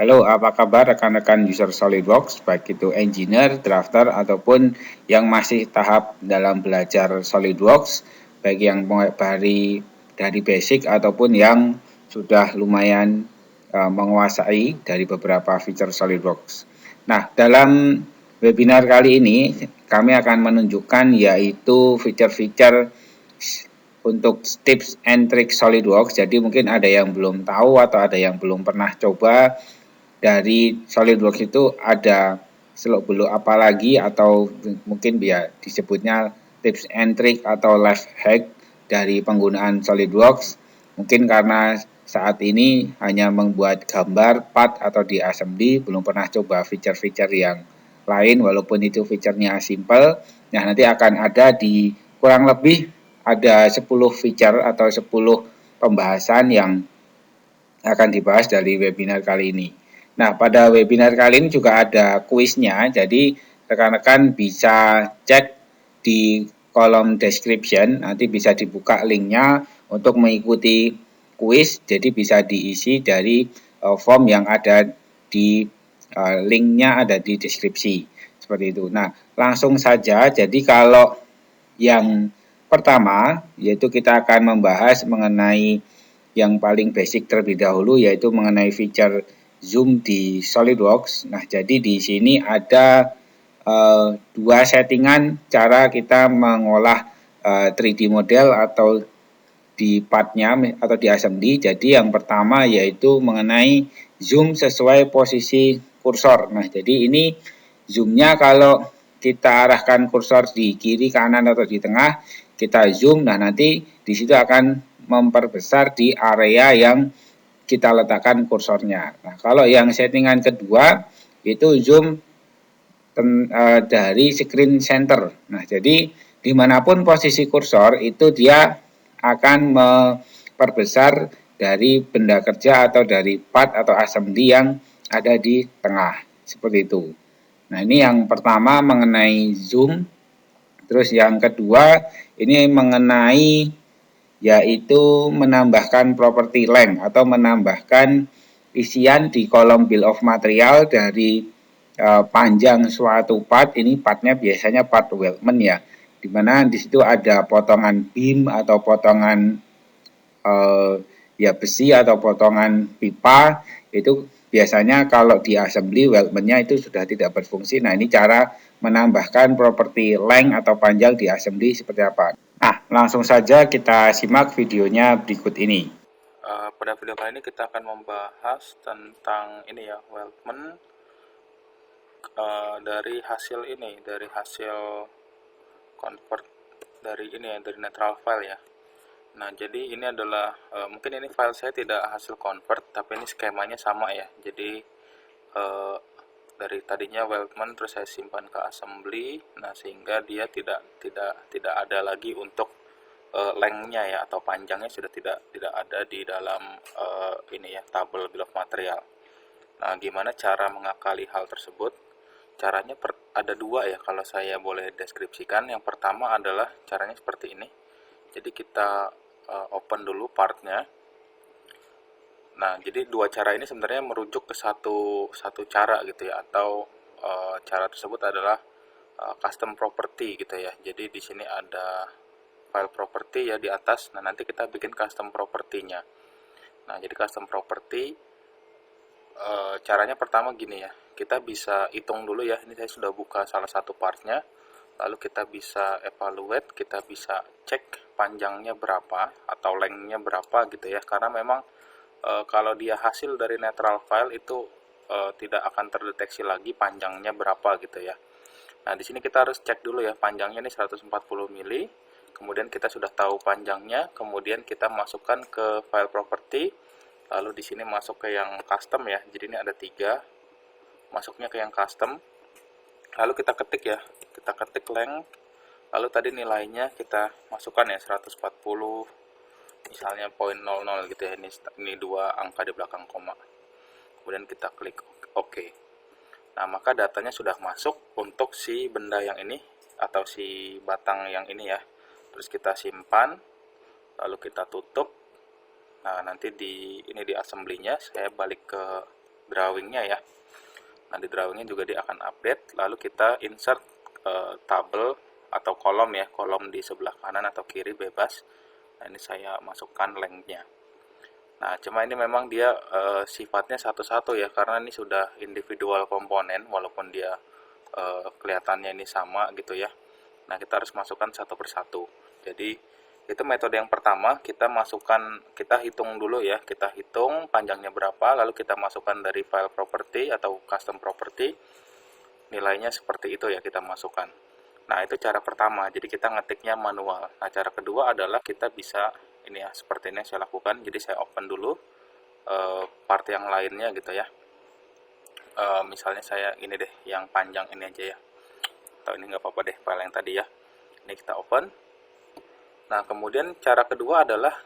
Halo, apa kabar rekan-rekan user SolidWorks, baik itu engineer, drafter, ataupun yang masih tahap dalam belajar SolidWorks, baik yang dari basic ataupun yang sudah lumayan menguasai dari beberapa feature SolidWorks. Nah, dalam webinar kali ini kami akan menunjukkan yaitu feature-feature untuk tips and trick SolidWorks. Jadi mungkin ada yang belum tahu atau ada yang belum pernah coba dari SolidWorks itu ada seluk-beluk apa lagi, atau mungkin ya disebutnya tips and trick atau life hack dari penggunaan SolidWorks. Mungkin karena saat ini hanya membuat gambar, part, atau di assembly, belum pernah coba feature-feature yang lain walaupun itu feature-nya simple. Nah, nanti akan ada di kurang lebih ada 10 feature atau 10 pembahasan yang akan dibahas dari webinar kali ini. Nah, pada webinar kali ini juga ada kuisnya, jadi rekan-rekan bisa cek di kolom description, nanti bisa dibuka linknya untuk mengikuti kuis, jadi bisa diisi dari form yang ada di linknya ada di deskripsi, seperti itu. Nah, langsung saja, jadi kalau yang pertama, yaitu kita akan membahas mengenai yang paling basic terlebih dahulu, yaitu mengenai feature zoom di SolidWorks. Nah, jadi di sini ada dua settingan cara kita mengolah 3D model atau di partnya atau di assembly. Jadi yang pertama yaitu mengenai zoom sesuai posisi kursor. Nah, jadi ini zoomnya kalau kita arahkan kursor di kiri, kanan, atau di tengah, kita zoom, nah nanti di situ akan memperbesar di area yang kita letakkan kursornya. Nah, kalau yang settingan kedua itu zoom dari screen center. Nah, jadi dimanapun posisi kursor itu dia akan memperbesar dari benda kerja atau dari part atau assembly yang ada di tengah, seperti itu. Nah, ini yang pertama mengenai zoom. Terus yang kedua ini mengenai yaitu menambahkan property length atau menambahkan isian di kolom bill of material dari panjang suatu part. Ini partnya biasanya part weldment ya, dimana di situ ada potongan beam atau potongan ya besi atau potongan pipa. Itu biasanya kalau di assembly weldmentnya itu sudah tidak berfungsi. Nah, ini cara menambahkan property length atau panjang di assembly seperti apa. Nah, langsung saja kita simak videonya berikut ini. Pada video kali ini kita akan membahas tentang ini ya, weldment dari hasil convert dari ini ya, dari natural file ya. Nah, jadi ini adalah mungkin ini file saya tidak hasil convert, tapi ini skemanya sama ya. Jadi dari tadinya weldment terus saya simpan ke assembly, nah sehingga dia tidak ada lagi untuk lengthnya ya, atau panjangnya sudah tidak ada di dalam ini ya, tabel bill of material. Nah, gimana cara mengakali hal tersebut? Caranya ada dua ya, kalau saya boleh deskripsikan. Yang pertama adalah caranya seperti ini. Jadi kita open dulu partnya. Nah, jadi dua cara ini sebenarnya merujuk ke satu cara gitu ya, atau cara tersebut adalah custom property gitu ya. Jadi di sini ada file property ya di atas. Nah, nanti kita bikin custom property-nya. Nah, jadi custom property caranya pertama gini ya. Kita bisa hitung dulu ya. Ini saya sudah buka salah satu partnya. Lalu kita bisa evaluate, kita bisa cek panjangnya berapa atau length-nya berapa gitu ya. Karena memang kalau dia hasil dari natural file itu tidak akan terdeteksi lagi panjangnya berapa gitu ya. Nah, di sini kita harus cek dulu ya, panjangnya ini 140 mili. Kemudian kita sudah tahu panjangnya, kemudian kita masukkan ke file property. Lalu di sini masuk ke yang custom ya. Jadi ini ada 3. Masuknya ke yang custom. Lalu kita ketik ya. Kita ketik length. Lalu tadi nilainya kita masukkan ya, 140 misalnya 0.00 gitu ya. Ini 2 angka di belakang koma. Kemudian kita klik OK. Nah, maka datanya sudah masuk untuk si benda yang ini atau si batang yang ini ya. Terus kita simpan, lalu kita tutup. Nah, nanti di assembly-nya saya balik ke drawingnya ya. Nah, di drawingnya juga dia akan update, lalu kita insert tabel atau kolom ya, kolom di sebelah kanan atau kiri bebas. Nah, ini saya masukkan lengthnya. Nah, cuma ini memang dia sifatnya satu-satu ya, karena ini sudah individual komponen, walaupun dia kelihatannya ini sama gitu ya. Nah, kita harus masukkan satu persatu. Jadi, itu metode yang pertama, kita hitung dulu ya, kita hitung panjangnya berapa, lalu kita masukkan dari file property atau custom property, nilainya seperti itu ya kita masukkan. Nah, itu cara pertama, jadi kita ngetiknya manual. Nah, cara kedua adalah kita bisa, ini ya, seperti ini saya lakukan, jadi saya open dulu part yang lainnya gitu ya. Misalnya saya ini deh, yang panjang ini aja ya, atau ini nggak apa-apa deh, file yang tadi ya. Ini kita open. Nah, kemudian cara kedua adalah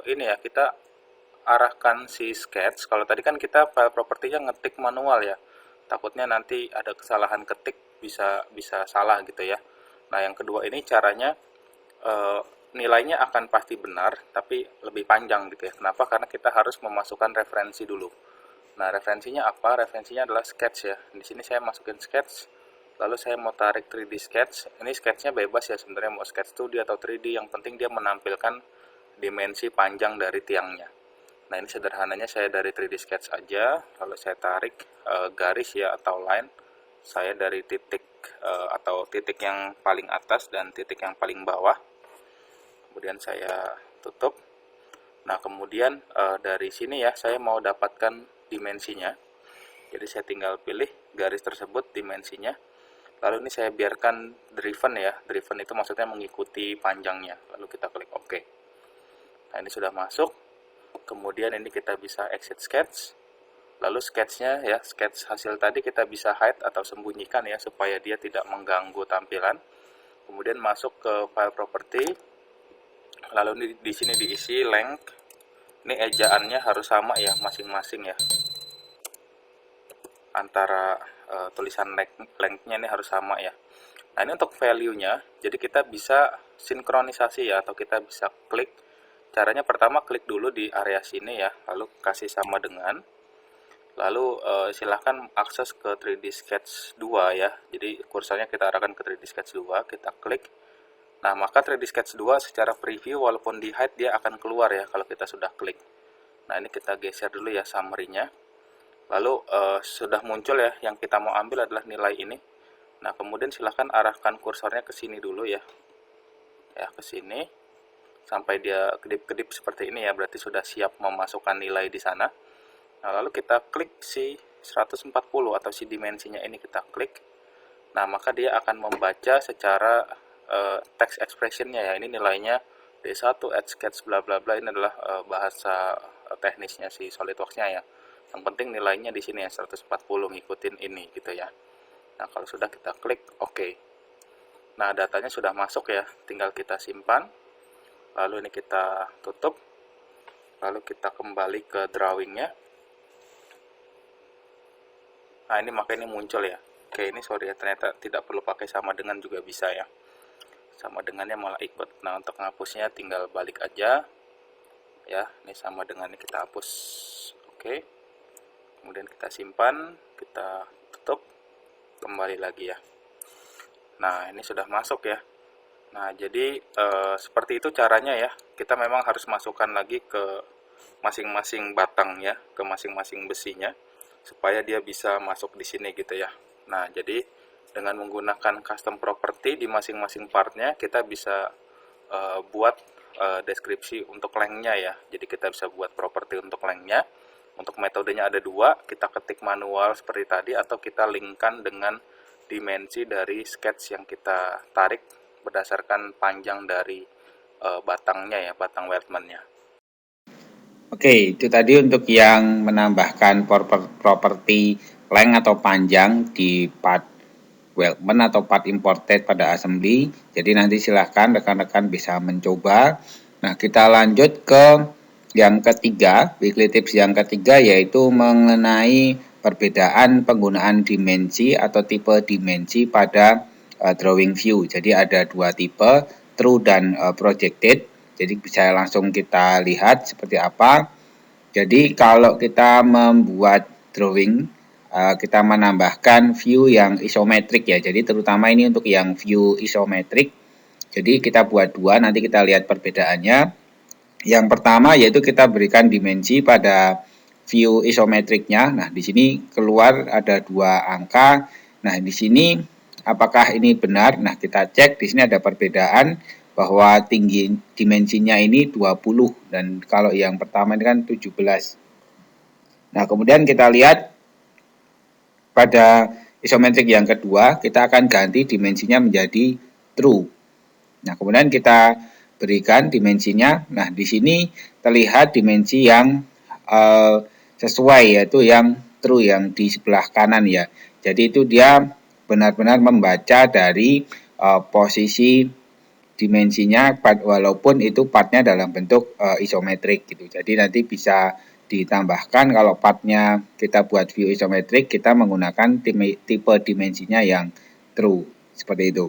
ini ya, kita arahkan si sketch. Kalau tadi kan kita file propertinya ngetik manual ya, takutnya nanti ada kesalahan ketik, bisa salah gitu ya. Nah, yang kedua ini caranya nilainya akan pasti benar, tapi lebih panjang gitu ya. Kenapa? Karena kita harus memasukkan referensi dulu. Nah, referensinya apa? Referensinya adalah sketch ya. Di sini saya masukin sketch, lalu saya mau tarik 3D sketch. Ini sketchnya bebas ya sebenarnya, mau sketch 2D atau 3D, yang penting dia menampilkan dimensi panjang dari tiangnya. Nah, ini sederhananya saya dari 3D sketch aja, lalu saya tarik garis ya atau line. Saya dari titik atau titik yang paling atas dan titik yang paling bawah. Kemudian saya tutup. Nah, kemudian dari sini ya, saya mau dapatkan dimensinya. Jadi saya tinggal pilih garis tersebut dimensinya. Lalu ini saya biarkan driven ya. Driven itu maksudnya mengikuti panjangnya. Lalu kita klik OK. Nah, ini sudah masuk. Kemudian ini kita bisa exit sketch. Lalu sketchnya ya, sketch hasil tadi kita bisa hide atau sembunyikan ya, supaya dia tidak mengganggu tampilan. Kemudian masuk ke file property. Lalu di sini diisi length. Ini ejaannya harus sama ya, masing-masing ya. Antara tulisan length-nya ini harus sama ya. Nah, ini untuk value-nya, jadi kita bisa sinkronisasi ya, atau kita bisa klik. Caranya pertama klik dulu di area sini ya, lalu kasih sama dengan. Lalu silahkan akses ke 3D Sketch 2 ya. Jadi kursornya kita arahkan ke 3D Sketch 2, kita klik. Nah, maka 3D Sketch 2 secara preview walaupun di hide dia akan keluar ya kalau kita sudah klik. Nah, ini kita geser dulu ya summary-nya. Lalu sudah muncul ya, yang kita mau ambil adalah nilai ini. Nah, kemudian silahkan arahkan kursornya ke sini dulu ya. Ya, ke sini. Sampai dia kedip-kedip seperti ini ya, berarti sudah siap memasukkan nilai di sana. Nah, lalu kita klik si 140 atau si dimensinya ini kita klik. Nah, maka dia akan membaca secara text expression-nya ya. Ini nilainya D1 add sketch bla bla bla, ini adalah bahasa teknisnya si SolidWorks-nya ya. Yang penting nilainya di sini ya 140, ngikutin ini gitu ya. Nah, kalau sudah kita klik OK. Nah, datanya sudah masuk ya, tinggal kita simpan. Lalu ini kita tutup. Lalu kita kembali ke drawingnya. Nah, ini makanya ini muncul ya. Oke, ini sorry ya, ternyata tidak perlu pakai sama dengan juga bisa ya. Sama dengannya malah ikut. Nah, untuk menghapusnya tinggal balik aja. Ya, ini sama dengannya kita hapus. Oke. Kemudian kita simpan, kita tutup, kembali lagi ya. Nah, ini sudah masuk ya. Nah, jadi seperti itu caranya ya. Kita memang harus masukkan lagi ke masing-masing batang ya, ke masing-masing besinya, supaya dia bisa masuk di sini gitu ya. Nah, jadi dengan menggunakan custom property di masing-masing partnya, kita bisa buat deskripsi untuk lengthnya ya. Jadi kita bisa buat properti untuk lengthnya. Untuk metodenya ada dua, kita ketik manual seperti tadi, atau kita linkkan dengan dimensi dari sketch yang kita tarik berdasarkan panjang dari batangnya ya, batang weldment-nya. Oke, itu tadi untuk yang menambahkan properti length atau panjang di part weldment atau part imported pada assembly. Jadi nanti silahkan rekan-rekan bisa mencoba. Nah, kita lanjut ke yang ketiga, weekly tips yang ketiga, yaitu mengenai perbedaan penggunaan dimensi atau tipe dimensi pada drawing view. Jadi ada dua tipe, true dan projected. Jadi bisa langsung kita lihat seperti apa. Jadi kalau kita membuat drawing, kita menambahkan view yang isometrik ya. Jadi terutama ini untuk yang view isometrik. Jadi kita buat dua, nanti kita lihat perbedaannya. Yang pertama yaitu kita berikan dimensi pada view isometriknya. Nah, di sini keluar ada 2 angka. Nah, di sini apakah ini benar? Nah, kita cek di sini ada perbedaan bahwa tinggi dimensinya ini 20 dan kalau yang pertama ini kan 17. Nah, kemudian kita lihat pada isometrik yang kedua, kita akan ganti dimensinya menjadi true. Nah, kemudian kita berikan dimensinya. Nah, di sini terlihat dimensi yang sesuai, yaitu yang true, yang di sebelah kanan ya. Jadi itu dia benar-benar membaca dari posisi dimensinya walaupun itu partnya dalam bentuk isometrik gitu. Jadi nanti bisa ditambahkan kalau partnya kita buat view isometrik, kita menggunakan tipe dimensinya yang true seperti itu.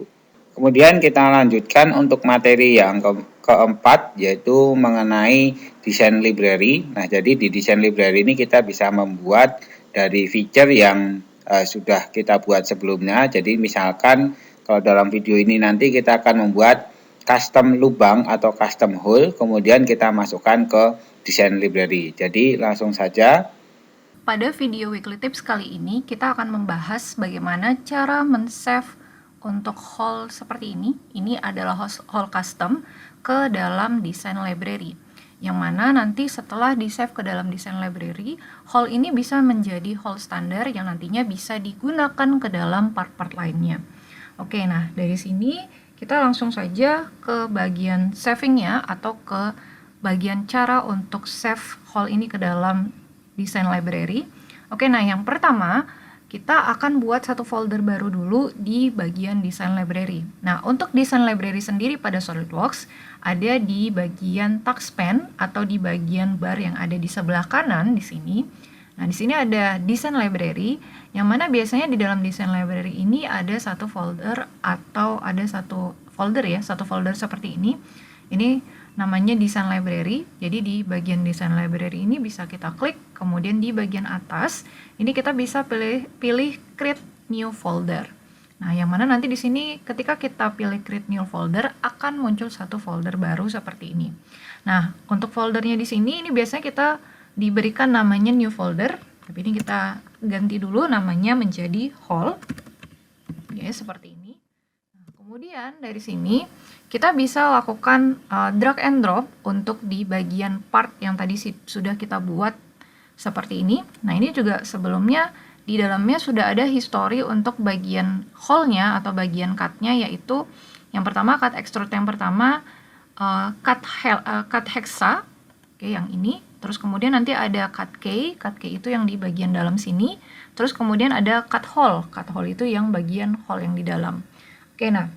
Kemudian kita lanjutkan untuk materi yang keempat, yaitu mengenai desain library. Nah, jadi di desain library ini kita bisa membuat dari feature yang sudah kita buat sebelumnya. Jadi misalkan kalau dalam video ini nanti kita akan membuat custom lubang atau custom hole, kemudian kita masukkan ke desain library. Jadi langsung saja. Pada video weekly tips kali ini kita akan membahas bagaimana cara men-save untuk hole seperti ini. Ini adalah hole custom ke dalam desain library, yang mana nanti setelah di-save ke dalam desain library, hole ini bisa menjadi hole standar yang nantinya bisa digunakan ke dalam part-part lainnya. Oke, nah dari sini kita langsung saja ke bagian savingnya atau ke bagian cara untuk save hole ini ke dalam desain library. Oke, nah yang pertama kita akan buat satu folder baru dulu di bagian desain library. Nah, untuk desain library sendiri pada SolidWorks ada di bagian task pane atau di bagian bar yang ada di sebelah kanan di sini. Nah, di sini ada desain library yang mana biasanya di dalam desain library ini ada satu folder atau ada satu folder seperti ini. Ini namanya desain library. Jadi di bagian desain library ini bisa kita klik, kemudian di bagian atas ini kita bisa pilih create new folder. Nah, yang mana nanti di sini ketika kita pilih create new folder akan muncul satu folder baru seperti ini. Nah, untuk foldernya di sini ini biasanya kita diberikan namanya new folder, tapi ini kita ganti dulu namanya menjadi hole. Ya, seperti ini. Nah, kemudian dari sini kita bisa lakukan drag and drop untuk di bagian part yang tadi sudah kita buat seperti ini. Nah, ini juga sebelumnya di dalamnya sudah ada history untuk bagian hole-nya atau bagian cut-nya, yaitu yang pertama cut extrude yang pertama cut hexa, oke, yang ini. Terus kemudian nanti ada cut K itu yang di bagian dalam sini. Terus kemudian ada cut hole itu yang bagian hole yang di dalam. Oke, nah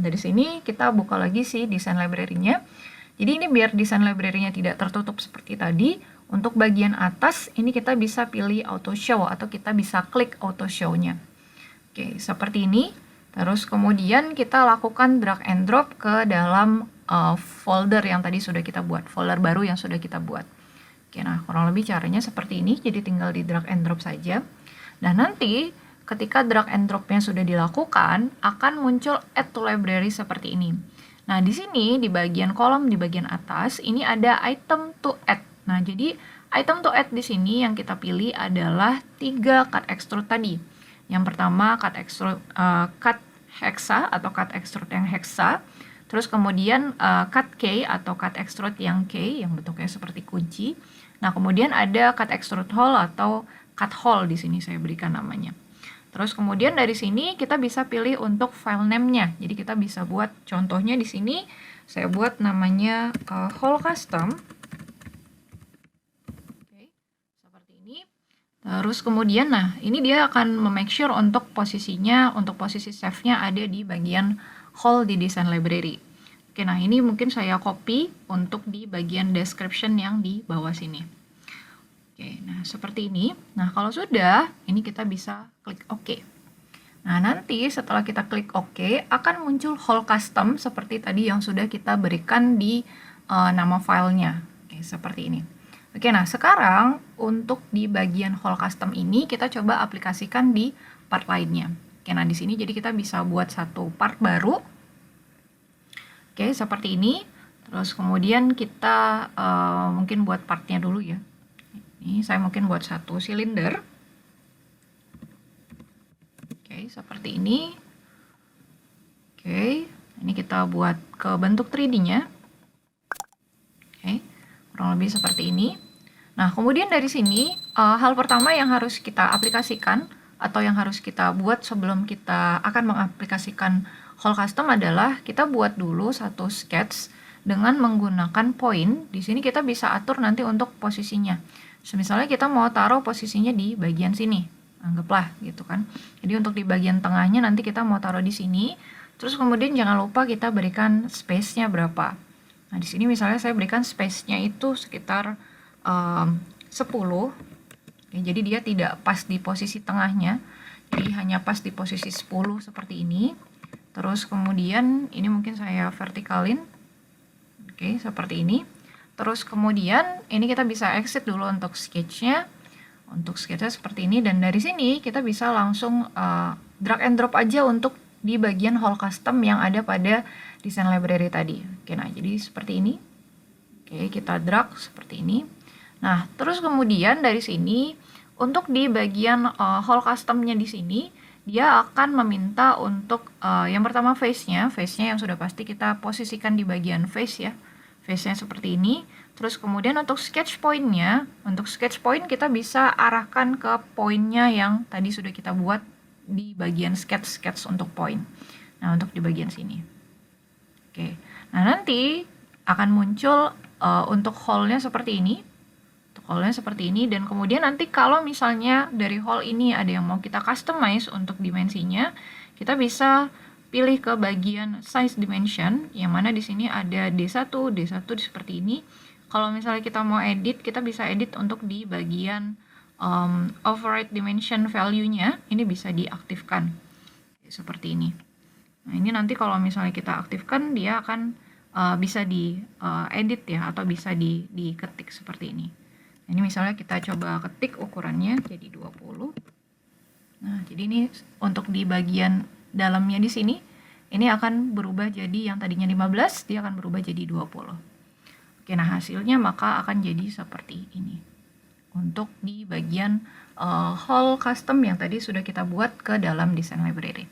dari sini kita buka lagi si desain library-nya. Jadi ini biar desain library-nya tidak tertutup seperti tadi, untuk bagian atas ini kita bisa pilih auto show atau kita bisa klik auto show-nya. Oke, seperti ini. Terus kemudian kita lakukan drag and drop ke dalam folder yang tadi sudah kita buat, folder baru yang sudah kita buat. Oke, nah kurang lebih caranya seperti ini, jadi tinggal di drag and drop saja. Dan nanti ketika drag and drop-nya sudah dilakukan, akan muncul add to library seperti ini. Nah, di sini di bagian kolom di bagian atas ini ada item to add. Nah, jadi item to add di sini yang kita pilih adalah 3 cut extrude tadi. Yang pertama cut hexa atau cut extrude yang hexa. Terus kemudian cut K atau cut extrude yang K yang bentuknya seperti kunci. Nah, kemudian ada cut extrude hole atau cut hole di sini saya berikan namanya. Terus kemudian dari sini kita bisa pilih untuk file name-nya. Jadi kita bisa buat contohnya di sini saya buat namanya hole custom. Oke, seperti ini. Terus kemudian nah, ini dia akan make sure untuk posisinya, untuk posisi save-nya ada di bagian hole di desain library. Oke, nah ini mungkin saya copy untuk di bagian description yang di bawah sini. Oke, nah seperti ini. Nah, kalau sudah, ini kita bisa klik OK. Nah, nanti setelah kita klik OK, akan muncul hole custom seperti tadi yang sudah kita berikan di nama filenya. Oke, seperti ini. Oke, nah sekarang untuk di bagian hole custom ini kita coba aplikasikan di part lainnya. Oke, nah di sini jadi kita bisa buat satu part baru. Oke, seperti ini. Terus kemudian kita mungkin buat partnya dulu ya. Ini saya mungkin buat satu silinder. Oke, seperti ini. Oke, ini kita buat ke bentuk 3D-nya. Oke, kurang lebih seperti ini. Nah, kemudian dari sini, hal pertama yang harus kita aplikasikan atau yang harus kita buat sebelum kita akan mengaplikasikan hole custom adalah kita buat dulu satu sketch dengan menggunakan point. Di sini kita bisa atur nanti untuk posisinya. Misalnya kita mau taruh posisinya di bagian sini, anggaplah gitu kan. Jadi untuk di bagian tengahnya nanti kita mau taruh di sini. Terus kemudian jangan lupa kita berikan space-nya berapa. Nah, di sini misalnya saya berikan space-nya itu sekitar 10. Oke, jadi dia tidak pas di posisi tengahnya, jadi hanya pas di posisi 10 seperti ini. Terus kemudian ini mungkin saya vertikalin, oke, seperti ini. Terus kemudian ini kita bisa exit dulu untuk sketch-nya. Untuk sketch-nya seperti ini, dan dari sini kita bisa langsung drag and drop aja untuk di bagian hole custom yang ada pada design library tadi. Oke, nah jadi seperti ini. Oke, kita drag seperti ini. Nah, terus kemudian dari sini untuk di bagian hole custom-nya di sini dia akan meminta untuk yang pertama face-nya yang sudah pasti kita posisikan di bagian face ya. Face-nya seperti ini. Terus kemudian untuk sketch point-nya, untuk sketch point kita bisa arahkan ke point-nya yang tadi sudah kita buat di bagian sketch untuk point. Nah, untuk di bagian sini. Oke. Nah, nanti akan muncul untuk hole-nya seperti ini. Hole-nya seperti ini, dan kemudian nanti kalau misalnya dari hole ini ada yang mau kita customize untuk dimensinya, kita bisa pilih ke bagian size dimension, yang mana di sini ada D1 seperti ini. Kalau misalnya kita mau edit, kita bisa edit untuk di bagian override dimension value-nya, ini bisa diaktifkan seperti ini. Nah, ini nanti kalau misalnya kita aktifkan, dia akan bisa diedit ya, atau bisa diketik seperti ini. Ini misalnya kita coba ketik ukurannya jadi 20. Nah, jadi ini untuk di bagian dalamnya di sini, ini akan berubah jadi yang tadinya 15, dia akan berubah jadi 20. Oke, nah hasilnya maka akan jadi seperti ini. Untuk di bagian hole custom yang tadi sudah kita buat ke dalam design library.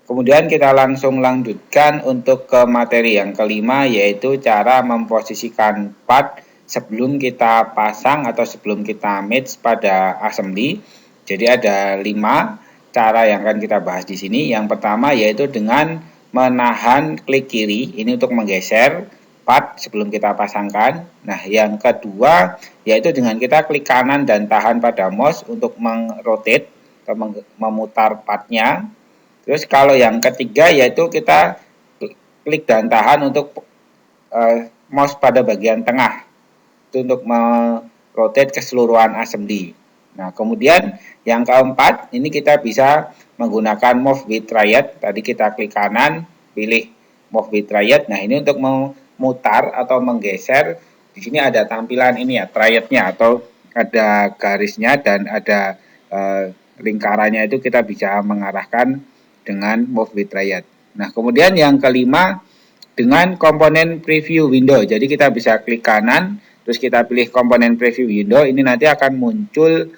Kemudian kita langsung lanjutkan untuk ke materi yang kelima, yaitu cara memposisikan part sebelum kita pasang atau sebelum kita match pada assembly. Jadi ada 5 cara yang akan kita bahas di sini. Yang pertama yaitu dengan menahan klik kiri, ini untuk menggeser part sebelum kita pasangkan. Nah, yang kedua yaitu dengan kita klik kanan dan tahan pada mouse untuk merotate atau memutar partnya. Terus kalau yang ketiga yaitu kita klik dan tahan untuk mouse pada bagian tengah, itu untuk merotate keseluruhan assembly. Nah, kemudian yang keempat, ini kita bisa menggunakan move with triad. Tadi kita klik kanan, pilih move with triad. Nah, ini untuk memutar atau menggeser. Di sini ada tampilan ini ya, triadnya, atau ada garisnya dan ada lingkarannya, itu kita bisa mengarahkan dengan move with triad. Nah, kemudian yang kelima, dengan komponen preview window. Jadi kita bisa klik kanan, terus kita pilih komponen preview window, ini nanti akan muncul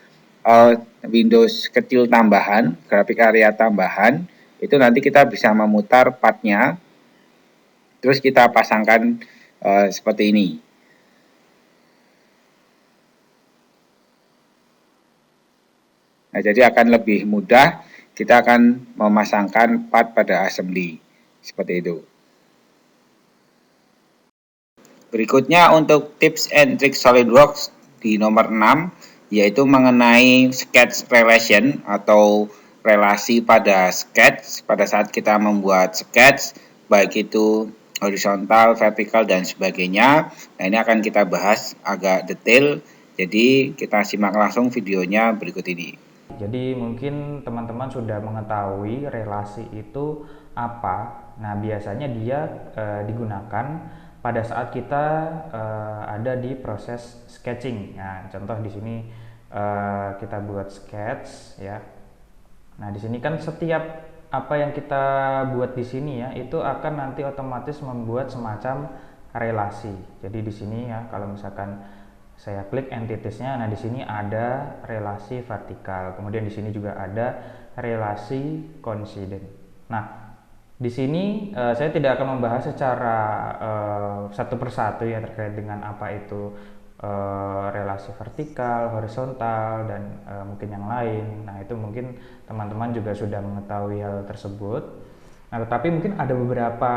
Windows kecil tambahan, grafik area tambahan, itu nanti kita bisa memutar partnya, terus kita pasangkan seperti ini. Nah, jadi akan lebih mudah, kita akan memasangkan part pada assembly, seperti itu. Berikutnya untuk tips and trick SolidWorks di nomor 6, yaitu mengenai sketch relation atau relasi pada sketch pada saat kita membuat sketch, baik itu horizontal, vertikal, dan sebagainya. Nah, ini akan kita bahas agak detail, jadi kita simak langsung videonya berikut ini. Jadi mungkin teman-teman sudah mengetahui relasi itu apa. Nah, biasanya dia digunakan pada saat kita ada di proses sketching. Nah, contoh di sini kita buat sketch ya. Nah, di sini kan setiap apa yang kita buat di sini ya, itu akan nanti otomatis membuat semacam relasi. Jadi di sini ya, kalau misalkan saya klik entitiesnya, nah di sini ada relasi vertikal, kemudian di sini juga ada relasi coincident. Nah, di sini saya tidak akan membahas secara satu persatu ya terkait dengan apa itu relasi vertikal, horizontal, dan mungkin yang lain. Nah, itu mungkin teman-teman juga sudah mengetahui hal tersebut. Nah, tetapi mungkin ada beberapa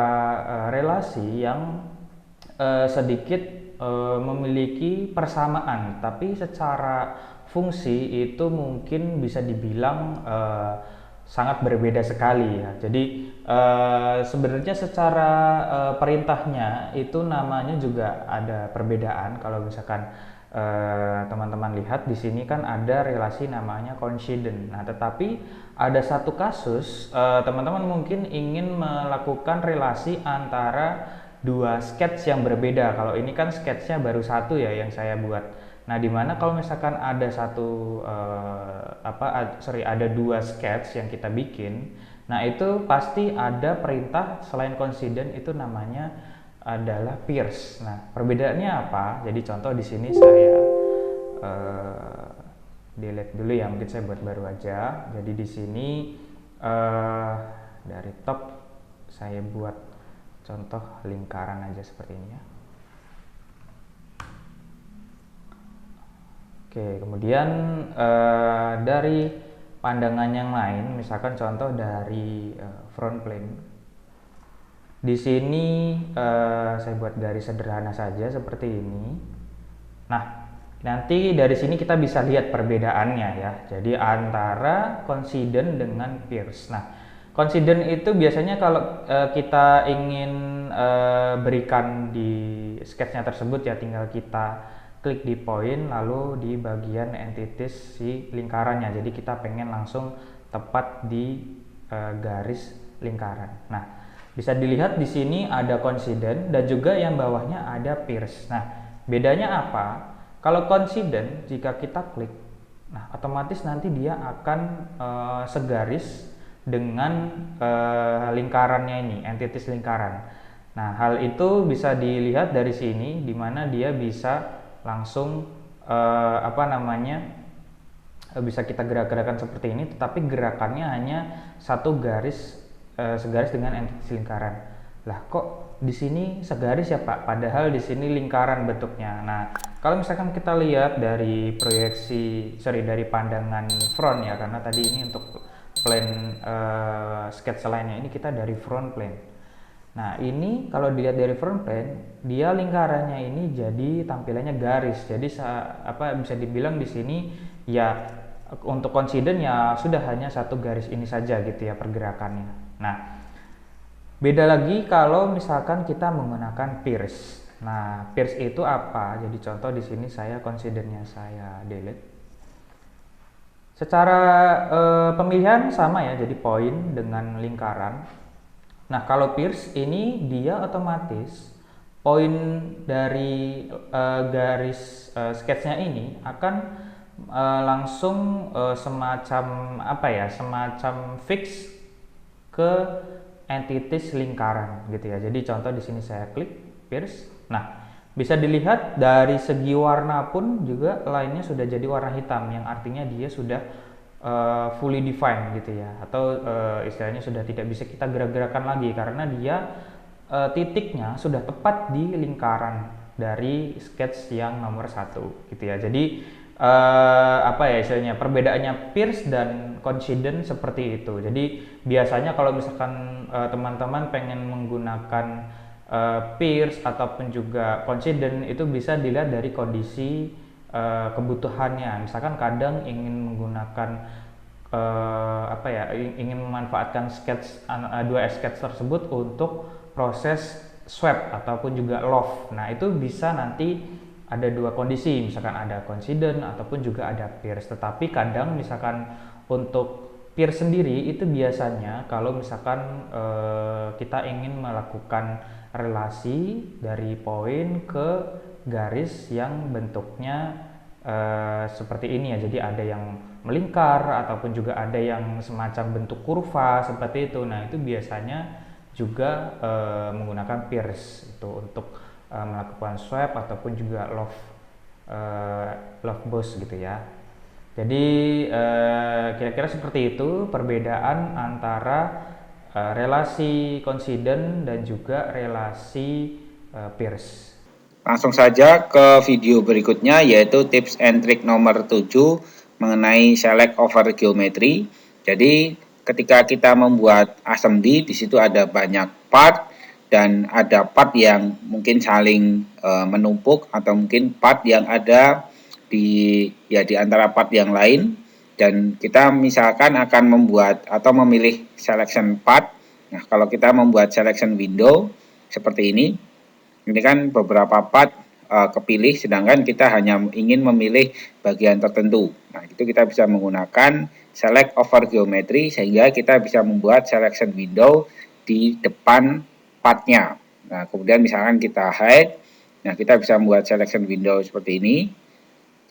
relasi yang sedikit memiliki persamaan, tapi secara fungsi itu mungkin bisa dibilang sangat berbeda sekali ya. Jadi sebenarnya secara perintahnya itu namanya juga ada perbedaan. Kalau misalkan teman-teman lihat di sini kan ada relasi namanya coincident. Nah, tetapi ada satu kasus teman-teman mungkin ingin melakukan relasi antara dua sketch yang berbeda. Kalau ini kan sketchnya baru satu ya yang saya buat. Nah, dimana kalau misalkan ada ada dua sketch yang kita bikin, nah itu pasti ada perintah selain coincident, itu namanya adalah pierce. Nah, perbedaannya apa? Jadi contoh di sini saya delete dulu ya, mungkin saya buat baru aja. Jadi di sini dari top saya buat contoh lingkaran aja seperti ini ya. Oke, kemudian dari pandangan yang lain, misalkan contoh dari front plane. Di sini saya buat garis sederhana saja seperti ini. Nah, nanti dari sini kita bisa lihat perbedaannya ya. Jadi antara coincident dengan pierce. Nah, coincident itu biasanya kalau kita ingin berikan di sketchnya tersebut ya, tinggal kita klik di point lalu di bagian entities si lingkarannya. Jadi kita pengen langsung tepat di garis lingkaran. Nah, bisa dilihat di sini ada coincident dan juga yang bawahnya ada pierce. Nah, bedanya apa? Kalau coincident jika kita klik, nah otomatis nanti dia akan segaris dengan lingkarannya ini, entities lingkaran. Nah, hal itu bisa dilihat dari sini, di mana dia bisa langsung bisa kita gerak-gerakan seperti ini, tetapi gerakannya hanya satu garis, segaris dengan entities lingkaran. Lah, kok di sini segaris ya Pak? Padahal di sini lingkaran bentuknya. Nah, kalau misalkan kita lihat dari dari pandangan front ya, karena tadi ini untuk plane sketch lainnya, ini kita dari front plane. Nah, ini kalau dilihat dari front plane, dia lingkarannya ini jadi tampilannya garis. Jadi bisa dibilang di sini ya untuk coincident ya sudah hanya satu garis ini saja gitu ya pergerakannya. Nah, beda lagi kalau misalkan kita menggunakan pierce. Nah, pierce itu apa? Jadi contoh di sini saya coincidentnya saya delete. Secara pemilihan sama ya, jadi point dengan lingkaran. Nah, kalau pierce ini dia otomatis point dari garis sketchnya ini akan langsung semacam fix ke entities lingkaran gitu ya. Jadi contoh di sini saya klik pierce. Nah, bisa dilihat dari segi warna pun juga lainnya sudah jadi warna hitam, yang artinya dia sudah fully defined gitu ya, atau istilahnya sudah tidak bisa kita gerak-gerakan lagi karena dia titiknya sudah tepat di lingkaran dari sketch yang nomor 1 gitu ya. Jadi istilahnya perbedaannya pierce dan coincident seperti itu. Jadi biasanya kalau misalkan teman-teman pengen menggunakan pierce ataupun juga coincident, itu bisa dilihat dari kondisi kebutuhannya. Misalkan kadang ingin menggunakan ingin memanfaatkan dua sketch tersebut untuk proses swap ataupun juga loft. Nah, itu bisa nanti ada dua kondisi, misalkan ada coincident ataupun juga ada pierce. Tetapi kadang misalkan untuk peer sendiri itu biasanya kalau misalkan kita ingin melakukan relasi dari poin ke garis yang bentuknya seperti ini ya. Jadi ada yang melingkar ataupun juga ada yang semacam bentuk kurva seperti itu. Nah, itu biasanya juga menggunakan peers itu untuk melakukan swipe ataupun juga love boss gitu ya. Jadi kira-kira seperti itu perbedaan antara relasi coincident dan juga relasi peers. Langsung saja ke video berikutnya, yaitu tips and trick nomor 7 mengenai select over geometry. Jadi ketika kita membuat assembly, di situ ada banyak part dan ada part yang mungkin saling menumpuk atau mungkin part yang ada di antara part yang lain, dan kita misalkan akan membuat atau memilih selection part. Nah, kalau kita membuat selection window seperti ini kan beberapa part kepilih, sedangkan kita hanya ingin memilih bagian tertentu. Nah, itu kita bisa menggunakan select over geometry sehingga kita bisa membuat selection window di depan partnya. Nah, kemudian misalkan kita hide, nah kita bisa membuat selection window seperti ini.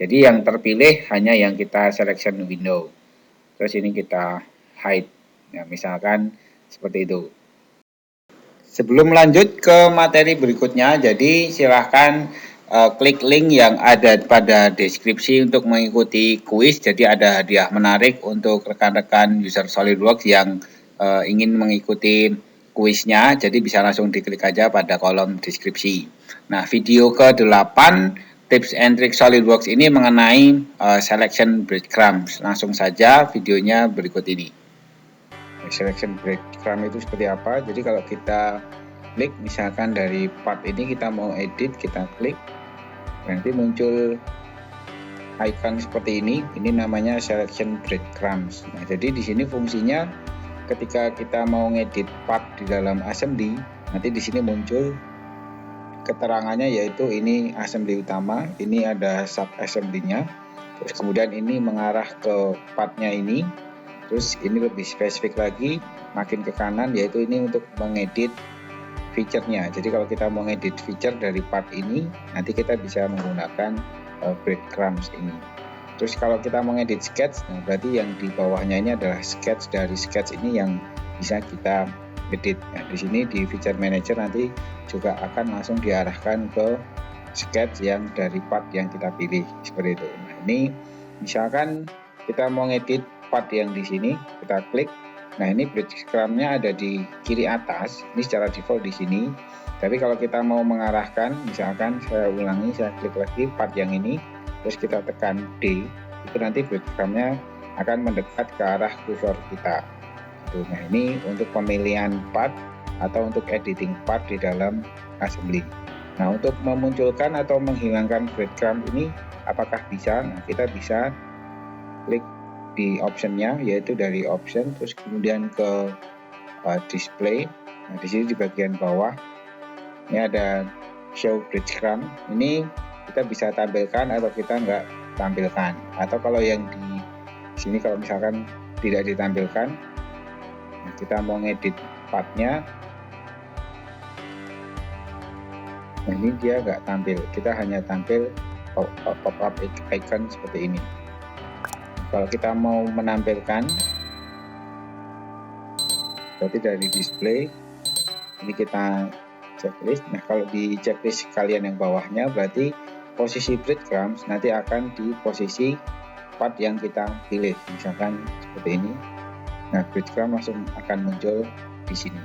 Jadi yang terpilih hanya yang kita selection window. Terus ini kita hide. Nah, misalkan seperti itu. Sebelum lanjut ke materi berikutnya, jadi silahkan klik link yang ada pada deskripsi untuk mengikuti kuis. Jadi ada hadiah menarik untuk rekan-rekan user SolidWorks yang ingin mengikuti kuisnya. Jadi bisa langsung diklik aja pada kolom deskripsi. Nah, video ke-8 tips and trick SolidWorks ini mengenai selection breadcrumbs. Langsung saja videonya berikut ini. Selection breadcrumb itu seperti apa? Jadi kalau kita klik misalkan dari part ini kita mau edit, kita klik, nanti muncul icon seperti ini namanya selection breadcrumbs. Nah, jadi di sini fungsinya ketika kita mau ngedit part di dalam assembly, nanti di sini muncul keterangannya, yaitu ini assembly utama, ini ada sub assembly-nya, terus kemudian ini mengarah ke partnya ini. Terus ini lebih spesifik lagi, makin ke kanan, yaitu ini untuk mengedit feature-nya. Jadi kalau kita mau ngedit feature dari part ini, nanti kita bisa menggunakan breadcrumbs ini. Terus kalau kita mau ngedit sketch, nah berarti yang di bawahnya ini adalah sketch, dari sketch ini yang bisa kita edit. Nah, di sini di feature manager nanti juga akan langsung diarahkan ke sketch yang dari part yang kita pilih, seperti itu. Nah, ini misalkan kita mau ngedit part yang di sini, kita klik. Nah, ini breadcrumb-nya ada di kiri atas. Ini secara default di sini. Tapi kalau kita mau mengarahkan, misalkan saya ulangi, saya klik lagi part yang ini, terus kita tekan D, itu nanti breadcrumb-nya akan mendekat ke arah kursor kita. Nah, ini untuk pemilihan part atau untuk editing part di dalam assembly. Nah, untuk memunculkan atau menghilangkan breadcrumb ini apakah bisa? Nah, kita bisa klik di optionnya, yaitu dari option, terus kemudian ke display. Nah, di sini di bagian bawah ini ada show breadcrumb. Ini kita bisa tampilkan atau kita nggak tampilkan. Atau kalau yang di sini kalau misalkan tidak ditampilkan, nah kita mau ngedit partnya, nah ini dia nggak tampil. Kita hanya tampil pop-up icon seperti ini. Kalau kita mau menampilkan, berarti dari display ini kita checklist. Nah, kalau di checklist kalian yang bawahnya, berarti posisi breadcrumbs nanti akan di posisi part yang kita pilih, misalkan seperti ini. Nah, breadcrumb langsung akan muncul di sini.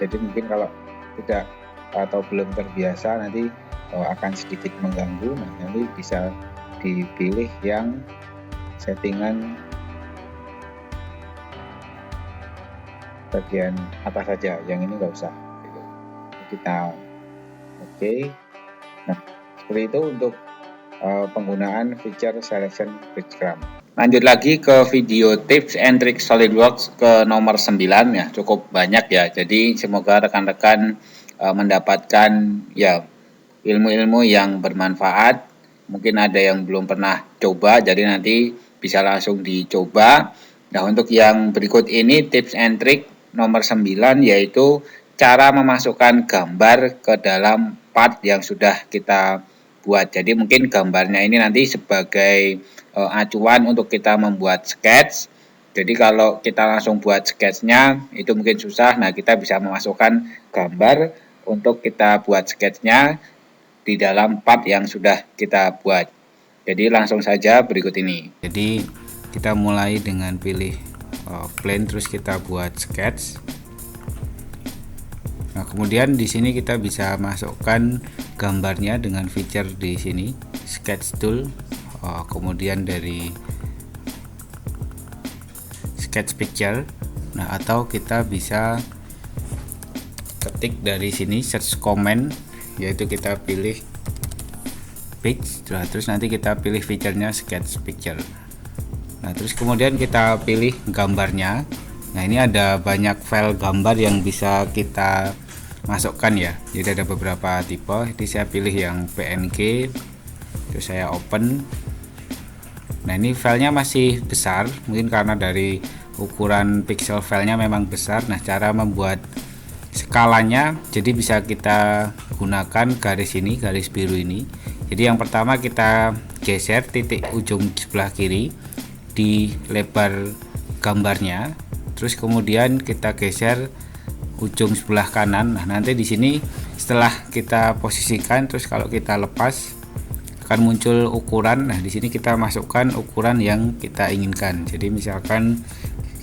Jadi mungkin kalau tidak atau belum terbiasa, nanti akan sedikit mengganggu. Nah, nanti bisa dipilih yang settingan bagian atas saja, yang ini nggak usah. Kita oke. Nah, seperti itu untuk penggunaan feature selection breadcrumb. Lanjut lagi ke video tips and trick SolidWorks ke nomor 9 ya, cukup banyak ya. Jadi semoga rekan-rekan mendapatkan ya ilmu-ilmu yang bermanfaat. Mungkin ada yang belum pernah coba, jadi nanti bisa langsung dicoba Nah, untuk yang berikut ini tips and trick nomor 9, yaitu cara memasukkan gambar ke dalam part yang sudah kita buat. Jadi mungkin gambarnya ini nanti sebagai acuan untuk kita membuat sketch. Jadi kalau kita langsung buat sketsnya itu mungkin susah. Nah, kita bisa memasukkan gambar untuk kita buat sketsnya di dalam part yang sudah kita buat. Jadi langsung saja berikut ini. Jadi kita mulai dengan pilih plane, terus kita buat sketch. Nah, kemudian di sini kita bisa masukkan gambarnya dengan feature di sini sketch tool, kemudian dari sketch picture. Nah, atau kita bisa ketik dari sini search comment, yaitu kita pilih page, terus nanti kita pilih fiturnya sketch picture. Nah, terus kemudian kita pilih gambarnya. Nah, ini ada banyak file gambar yang bisa kita masukkan ya. Jadi ada beberapa tipe. Jadi saya pilih yang PNG, terus saya open. Nah, ini filenya masih besar, mungkin karena dari ukuran pixel filenya memang besar. Nah, cara membuat skalanya jadi bisa kita gunakan garis ini, garis biru ini. Jadi yang pertama kita geser titik ujung sebelah kiri di lebar gambarnya, terus kemudian kita geser ujung sebelah kanan. Nah, nanti di sini setelah kita posisikan, terus kalau kita lepas akan muncul ukuran. Nah, di sini kita masukkan ukuran yang kita inginkan. Jadi misalkan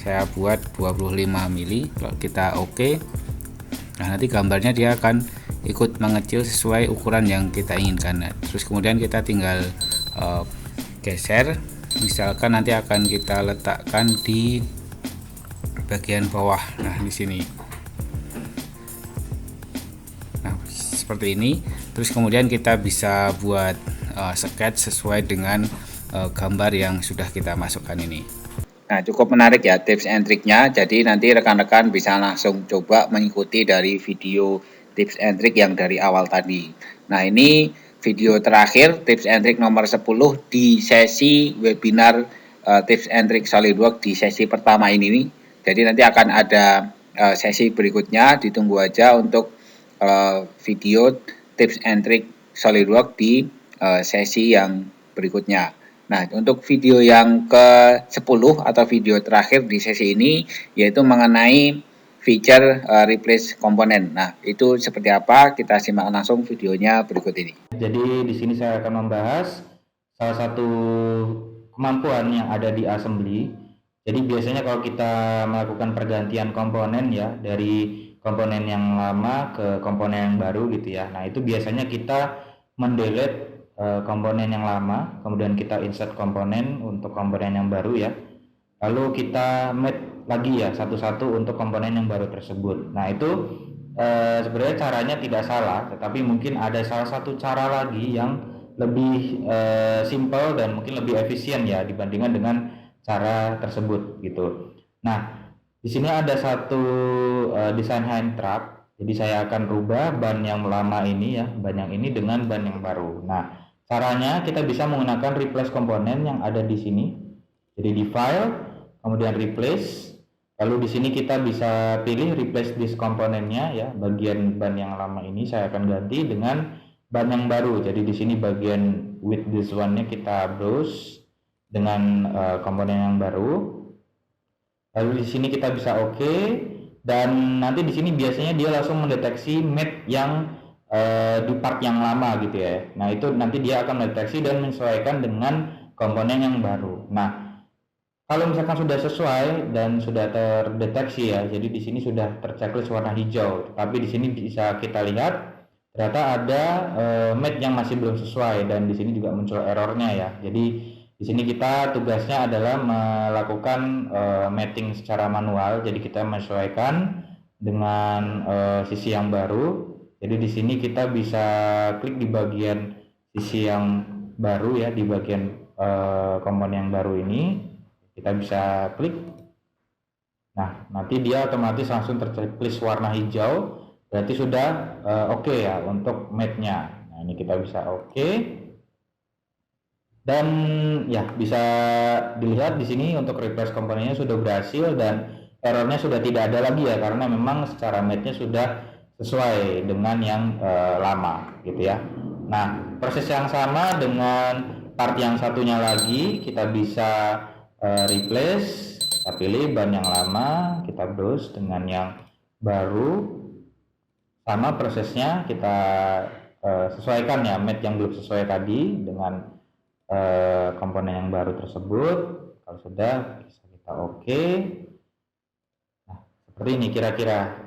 saya buat 25 mili, kalau kita oke, nah nanti gambarnya dia akan ikut mengecil sesuai ukuran yang kita inginkan. Nah, terus kemudian kita tinggal geser, misalkan nanti akan kita letakkan di bagian bawah. Nah, di sini. Nah, seperti ini. Terus kemudian kita bisa buat sketch sesuai dengan gambar yang sudah kita masukkan ini. Nah, cukup menarik ya tips and triknya. Jadi nanti rekan-rekan bisa langsung coba mengikuti dari video tips and trik yang dari awal tadi. Nah, ini video terakhir tips and trik nomor 10 di sesi webinar tips and trik SolidWorks di sesi pertama ini. Jadi nanti akan ada sesi berikutnya, ditunggu aja untuk video tips and trik SolidWorks di sesi yang berikutnya. Nah, untuk video yang ke-10 atau video terakhir di sesi ini yaitu mengenai feature replace komponen. Nah, itu seperti apa? Kita simak langsung videonya berikut ini. Jadi di sini saya akan membahas salah satu kemampuan yang ada di assembly. Jadi biasanya kalau kita melakukan pergantian komponen ya, dari komponen yang lama ke komponen yang baru gitu ya. Nah, itu biasanya kita mendelete komponen yang lama, kemudian kita insert komponen untuk komponen yang baru ya. Lalu kita map lagi ya satu-satu untuk komponen yang baru tersebut. Nah, itu sebenarnya caranya tidak salah, tetapi mungkin ada salah satu cara lagi yang lebih simple dan mungkin lebih efisien ya dibandingkan dengan cara tersebut gitu. Nah, di sini ada satu desain hand trap. Jadi saya akan rubah ban yang lama ini ya, ban yang ini dengan ban yang baru. Nah, caranya kita bisa menggunakan replace komponen yang ada di sini. Jadi di file, kemudian replace. Lalu di sini kita bisa pilih replace this komponennya ya, bagian ban yang lama ini saya akan ganti dengan ban yang baru. Jadi di sini bagian with this one-nya kita browse dengan komponen yang baru. Lalu di sini kita bisa oke, dan nanti di sini biasanya dia langsung mendeteksi map yang di part yang lama gitu ya. Nah, itu nanti dia akan mendeteksi dan menyesuaikan dengan komponen yang baru. Nah, kalau misalkan sudah sesuai dan sudah terdeteksi ya, jadi di sini sudah terchecklist warna hijau. Tapi di sini bisa kita lihat ternyata ada match yang masih belum sesuai, dan di sini juga muncul errornya ya. Jadi di sini kita tugasnya adalah melakukan matching secara manual. Jadi kita menyesuaikan dengan sisi yang baru. Jadi di sini kita bisa klik di bagian sisi yang baru ya, di bagian komponen yang baru ini. Kita bisa klik. Nah, nanti dia otomatis langsung terchecklist warna hijau. Berarti sudah oke ya untuk match-nya. Nah, ini kita bisa oke. Dan ya bisa dilihat di sini untuk replace komponennya sudah berhasil dan errornya sudah tidak ada lagi ya, karena memang secara match-nya sudah sesuai dengan yang lama gitu ya. Nah, proses yang sama dengan part yang satunya lagi, kita bisa replace, kita pilih ban yang lama, kita browse dengan yang baru. Sama prosesnya kita sesuaikan ya match yang belum sesuai tadi dengan komponen yang baru tersebut. Kalau sudah bisa kita oke. Nah, seperti ini kira-kira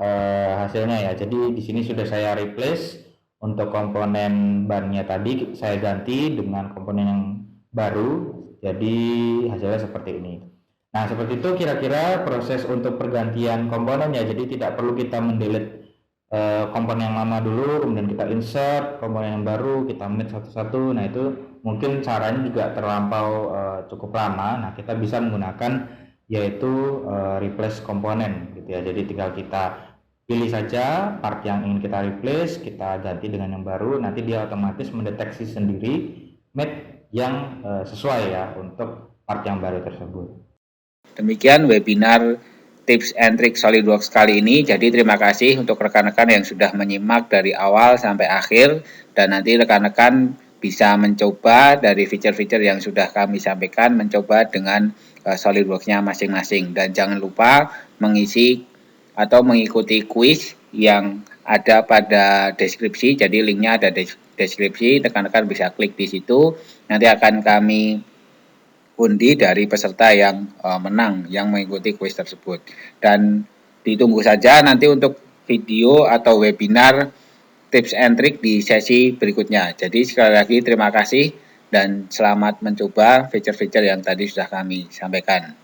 hasilnya ya. Jadi di sini sudah saya replace untuk komponen bannya tadi, saya ganti dengan komponen yang baru. Jadi hasilnya seperti ini. Nah, seperti itu kira-kira proses untuk pergantian komponen ya. Jadi tidak perlu kita mendelete komponen yang lama dulu, kemudian kita insert komponen yang baru, kita match satu-satu. Nah, itu mungkin caranya juga terlampau cukup lama. Nah, kita bisa menggunakan yaitu replace komponen gitu ya. Jadi tinggal kita pilih saja part yang ingin kita replace, kita ganti dengan yang baru, nanti dia otomatis mendeteksi sendiri match yang sesuai ya untuk part yang baru tersebut. Demikian webinar tips and trick SolidWorks kali ini. Jadi terima kasih untuk rekan-rekan yang sudah menyimak dari awal sampai akhir, dan nanti rekan-rekan bisa mencoba dari fitur-fitur yang sudah kami sampaikan, mencoba dengan SolidWorks-nya masing-masing. Dan jangan lupa mengisi atau mengikuti kuis yang ada pada deskripsi. Jadi linknya ada di deskripsi, rekan-rekan bisa klik di situ. Nanti akan kami undi dari peserta yang menang, yang mengikuti kuis tersebut. Dan ditunggu saja nanti untuk video atau webinar tips and trick di sesi berikutnya. Jadi sekali lagi terima kasih dan selamat mencoba fitur-fitur yang tadi sudah kami sampaikan.